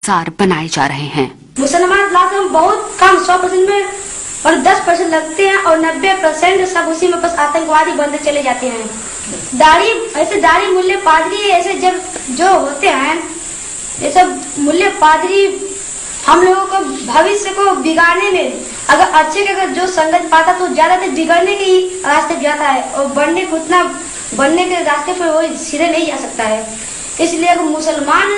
सार बनाए जा रहे हैं। मुसलमान लाख में बहुत कम 100% में और 10% लगते हैं और 90% सब उसी में बस आतंकवादी बनते चले जाते हैं। दाढ़ी मूल्य पादरी ऐसे जब जो होते हैं ये सब मूल्य पादरी हम लोगों को भविष्य को बिगाड़ने में अगर अच्छे के अगर जो संगत पाता तो ज्यादातर बिगड़ने के रास्ते जाता है और बढ़ने के रास्ते पर वो सीधे नहीं जा सकता है। इसलिए अगर मुसलमान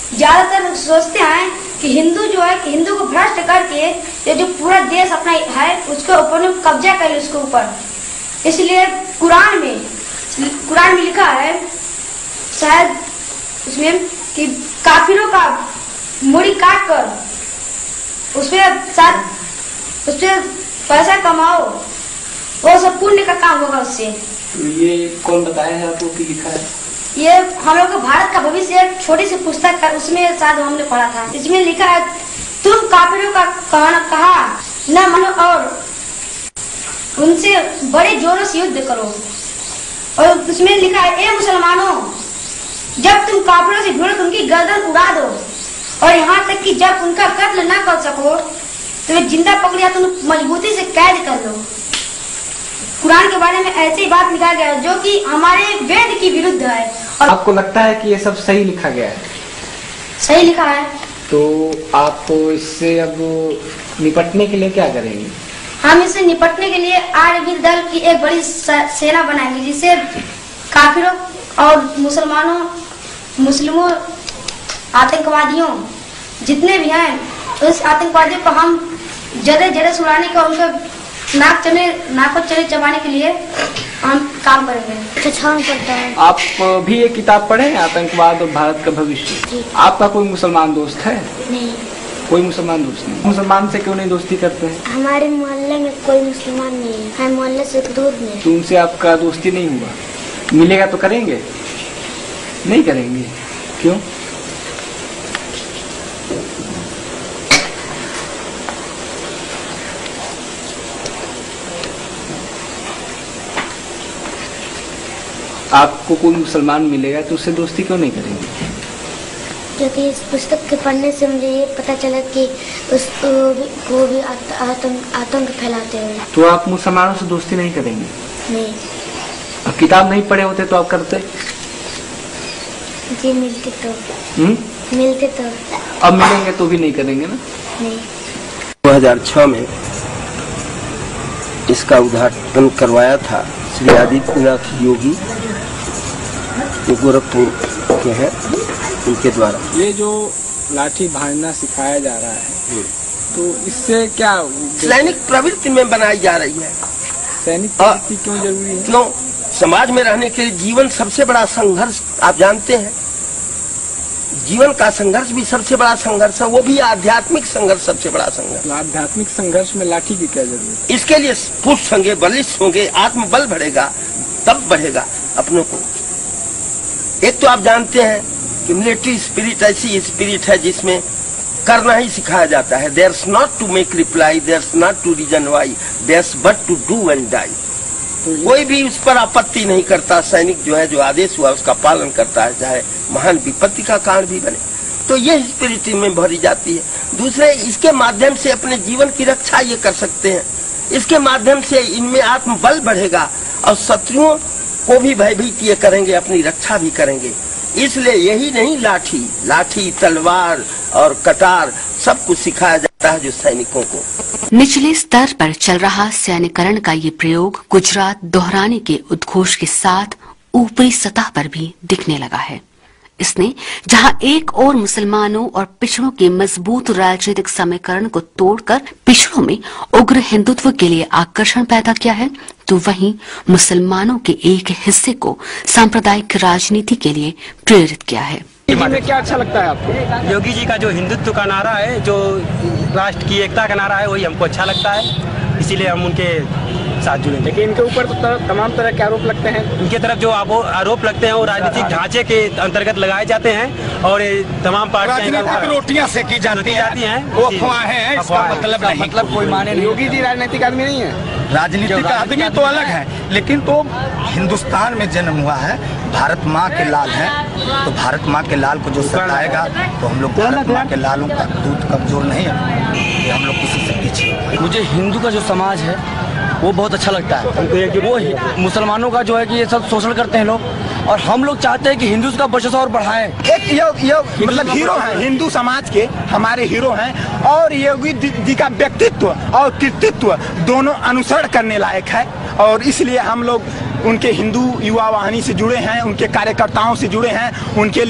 ज्यादातर सोचते हैं कि हिंदू जो है कि हिंदू को भ्रष्ट करके ये जो पूरा देश अपना है उसके ऊपर में कब्जा कर ले उसके ऊपर। इसलिए कुरान में लिखा है शायद उसमें कि काफिरों का मुड़ी काट कर उसपे पैसा कमाओ, वो सब पुण्य का काम होगा उससे। तो ये कौन बताया है आपको कि लिखा है? ये हम लोग भारत का भविष्य एक छोटी सी पुस्तक है, उसमें शायद हमने पढ़ा था। इसमें लिखा है तुम काफिरों का कहा न मानो और उनसे बड़े जोरों से युद्ध करो। और उसमें लिखा है ए मुसलमानों जब तुम काफिरों से भिड़ो तो उनकी गर्दन उड़ा दो और यहाँ तक कि जब उनका कत्ल न कर सको तो जिंदा पकड़िया तुम मजबूती से कैद कर लो। कुरान के बारे में ऐसी बात लिखा गया है जो कि हमारे वेद की विरुद्ध है। और आपको लगता है कि ये सब सही लिखा गया है? सही लिखा है। तो आप इससे अब निपटने के लिए क्या करेंगे? हम इससे निपटने के लिए आर्यवीर दल की एक बड़ी सेना बनाएंगे जिससे काफिरों और मुस्लिमों आतंकवादियों जितने भी हैं उस आतंकवादियों को हम जड़े सुड़ाने का उनके नाक चले चबाने के लिए हम काम करेंगे। पड़ता है। आप भी ये किताब पढ़े हैं आतंकवाद और भारत का भविष्य? आपका कोई मुसलमान दोस्त है? नहीं। कोई मुसलमान दोस्त नहीं? मुसलमान से क्यों नहीं दोस्ती करते हैं? हमारे मोहल्ले में कोई मुसलमान नहीं है, हम मोहल्ले से दूर में। तो उनसे आपका दोस्ती नहीं हुआ? मिलेगा तो करेंगे? नहीं करेंगे, क्यों? आपको कोई मुसलमान मिलेगा तो उससे दोस्ती क्यों नहीं करेंगे? क्योंकि इस पुस्तक के पढ़ने से मुझे ये पता चला कि वो भी आतंक फैलाते हैं। तो आप मुसलमानों से दोस्ती नहीं करेंगे? नहीं। अब किताब नहीं पढ़े होते तो आप करते? जी मिलते तो। अब मिलेंगे तो भी नहीं करेंगे ना? नहीं। 2006 में इसका उद्घाटन करवाया था श्री आदित्यनाथ योगी जो गोरखपुर के हैं उनके द्वारा। ये जो लाठी भांजना सिखाया जा रहा है तो इससे क्या सैनिक प्रवृत्ति में बनाई जा रही है? सैनिक प्रवृत्ति क्यों जरूरी है? क्यों? समाज में रहने के लिए जीवन सबसे बड़ा संघर्ष आप जानते हैं। जीवन का संघर्ष भी सबसे बड़ा संघर्ष है, वो भी आध्यात्मिक संघर्ष सबसे बड़ा संघर्ष। आध्यात्मिक संघर्ष में लाठी की क्या जरूरत? इसके लिए पुरुष होंगे, बलिष्ठ होंगे, आत्मबल बढ़ेगा तब बढ़ेगा अपनों को। एक तो आप जानते हैं कि मिलिट्री स्पिरिट ऐसी स्पिरिट है जिसमें करना ही सिखाया जाता है। There's not to make reply, there's not to reason why, there's but to do and die. कोई भी उस पर आपत्ति नहीं करता। सैनिक जो है जो आदेश हुआ उसका पालन करता है, चाहे महान विपत्ति का कारण भी बने। तो ये स्पिरिट में भरी जाती है। दूसरे इसके माध्यम से अपने जीवन की रक्षा ये कर सकते हैं। इसके माध्यम से इनमें आत्मबल बढ़ेगा और शत्रुओं को भी भयभीत ये करेंगे, अपनी रक्षा भी करेंगे। इसलिए यही नहीं लाठी तलवार और कटार सब कुछ सिखाया जाता है जो सैनिकों को। निचले स्तर पर चल रहा सैन्यकरण का ये प्रयोग गुजरात दोहराने के उद्घोष के साथ ऊपरी सतह पर भी दिखने लगा है। इसने जहां एक और मुसलमानों और पिछड़ों के मजबूत राजनीतिक समीकरण को तोड़कर पिछड़ों में उग्र हिंदुत्व के लिए आकर्षण पैदा किया है, तो वहीं मुसलमानों के एक हिस्से को सांप्रदायिक राजनीति के लिए प्रेरित किया है। में क्या अच्छा लगता है आपको? योगी जी का जो हिंदुत्व का नारा है, जो राष्ट्र की एकता का नारा है, वही हमको अच्छा लगता है, इसीलिए हम उनके साथ जुड़े। लेकिन इनके ऊपर तो तमाम तरह के आरोप लगते हैं। इनके तरफ जो आरोप लगते हैं वो राजनीतिक ढांचे के अंतर्गत लगाए जाते हैं और तमाम पार्टियां रोटियां सेकी जाती हैं, वो अफवाहें हैं, इसका मतलब कोई माने नहीं। योगी जी राजनीतिक आदमी नहीं है। राजनीतिक आदमी तो अलग है, लेकिन तो हिंदुस्तान में जन्म हुआ है, भारत माँ के लाल हैं, तो भारत माँ के लाल को जो सताएगा तो हम लोग भारत माँ के लालों का दूध कमजोर नहीं है, ये हम लोग किसी से पीछे। मुझे हिंदू का जो समाज है वो बहुत अच्छा लगता है। वो मुसलमानों का जो है कि ये सब शोषण करते हैं लोग, और हम लोग चाहते हैं कि हिंदू का वर्चस्व और बढ़ाएं। एक ये मतलब हीरो है हिंदू समाज के, हमारे हीरो हैं, और योगी जी का व्यक्तित्व और कृतित्व दोनों अनुसरण करने लायक है, और इसलिए हम लोग उनके हिंदू युवा वाहिनी से जुड़े हैं, उनके कार्यकर्ताओं से जुड़े हैं, उनके